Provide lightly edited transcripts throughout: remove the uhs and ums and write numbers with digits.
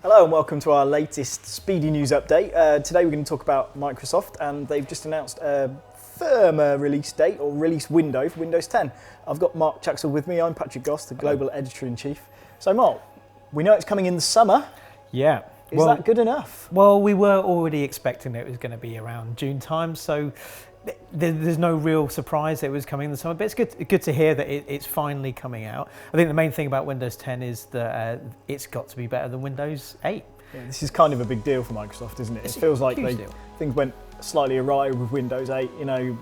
Hello and welcome to our latest Speedy News update. Today we're going to talk about Microsoft, and they've just announced a firmer release date or release window for Windows 10. I've got Mark Chuxell with me. I'm Patrick Goss, the Global Editor-in-Chief. So Mark, we know it's coming in the summer. Yeah. Is that good enough? Well, we were already expecting that it was going to be around June time, so there's no real surprise that it was coming in the summer, but it's good to hear that it's finally coming out. I think the main thing about Windows 10 is that it's got to be better than Windows 8. Yeah, this is kind of a big deal for Microsoft, isn't it? It feels like things went slightly awry with Windows 8. You know,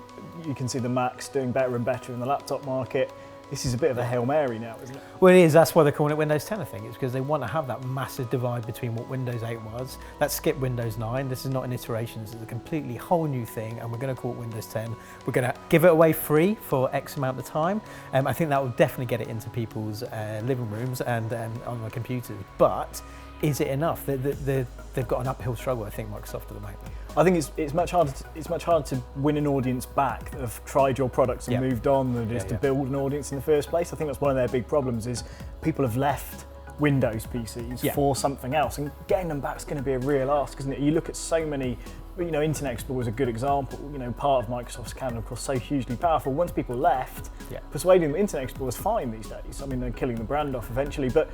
you can see the Macs doing better and better in the laptop market. This is a bit of a Hail Mary now, isn't it? Well, it is. That's why they're calling it Windows 10, I think. It's because they want to have that massive divide between what Windows 8 was. That skipped Windows 9. This is not an iteration. This is a completely whole new thing, and we're going to call it Windows 10. We're going to give it away free for X amount of time. I think that will definitely get it into people's living rooms and on their computers. But is it enough? They've got an uphill struggle, I think, Microsoft at the moment. I think it's much harder to win an audience back that have tried your products and moved on than just to build an audience in the first place. I think that's one of their big problems is people have left Windows PCs for something else, and getting them back is going to be a real ask, isn't it? You look at so many, you know, Internet Explorer is a good example. You know, part of Microsoft's canon, of course, so hugely powerful. Once people left, persuading them Internet Explorer is fine these days. I mean, they're killing the brand off eventually, but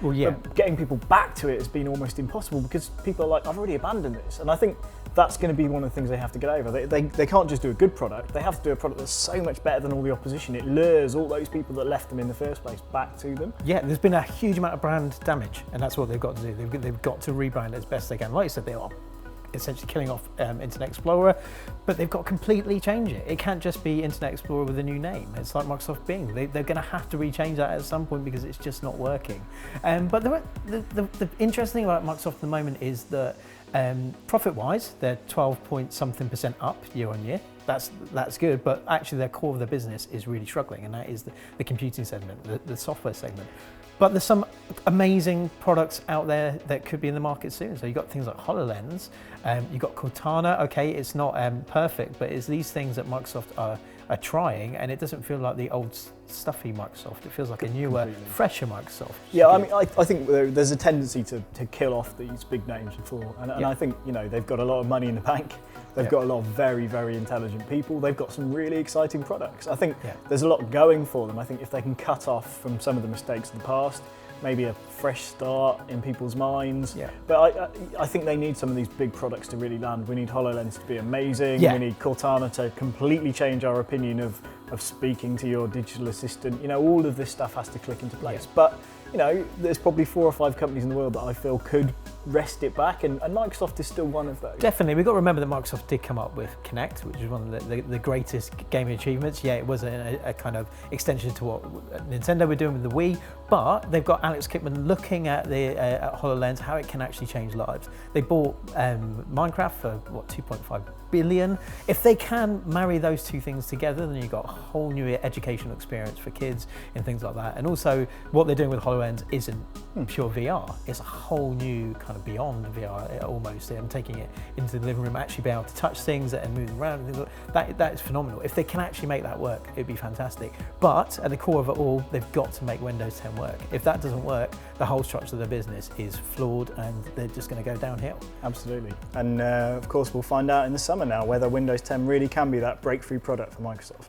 getting people back to it has been almost impossible because people are like, I've already abandoned this. And I think that's going to be one of the things they have to get over. They can't just do a good product. They have to do a product that's so much better than all the opposition. It lures all those people that left them in the first place back to them. Yeah, there's been a huge amount of brand damage, and that's what they've got to do. They've got to rebrand it as best they can. Like you said, they are essentially killing off Internet Explorer, but they've got to completely change it. It can't just be Internet Explorer with a new name. It's like Microsoft Bing. They're going to have to rechange that at some point because it's just not working. But the interesting thing about Microsoft at the moment is that profit-wise, they're 12-point-something% up year on year. That's good, but actually their core of their business is really struggling, and that is the computing segment, the software segment. But there's some amazing products out there that could be in the market soon. So you've got things like HoloLens, you've got Cortana. Okay, it's not perfect, but it's these things that Microsoft are trying, and it doesn't feel like the old stuffy Microsoft. It feels like a newer, fresher Microsoft. Yeah, I mean, I think there's a tendency to kill off these big names before, and I think, you know, they've got a lot of money in the bank. They've got a lot of very, very intelligent people. They've got some really exciting products. I think there's a lot going for them. I think if they can cut off from some of the mistakes of the past, maybe a fresh start in people's minds. Yeah. But I think they need some of these big products to really land. We need HoloLens to be amazing. Yeah. We need Cortana to completely change our opinion of speaking to your digital assistant. You know, all of this stuff has to click into place. Yeah. But, you know, there's probably 4 or 5 companies in the world that I feel could wrest it back, and Microsoft is still one of those. Definitely. We've got to remember that Microsoft did come up with Kinect, which is one of the greatest gaming achievements. Yeah, it was a kind of extension to what Nintendo were doing with the Wii, but they've got Alex Kipman looking at the at HoloLens, how it can actually change lives. They bought Minecraft for, what, 2.5 billion. If they can marry those two things together, then you've got a whole new educational experience for kids and things like that. And also, what they're doing with HoloLens isn't pure VR. It's a whole new kind of beyond VR almost, and taking it into the living room, actually be able to touch things and move around. That is phenomenal. If they can actually make that work, it'd be fantastic. But at the core of it all, they've got to make Windows 10 work. If that doesn't work, the whole structure of their business is flawed, and they're just going to go downhill. Absolutely. And of course, we'll find out in the summer now whether Windows 10 really can be that breakthrough product for Microsoft.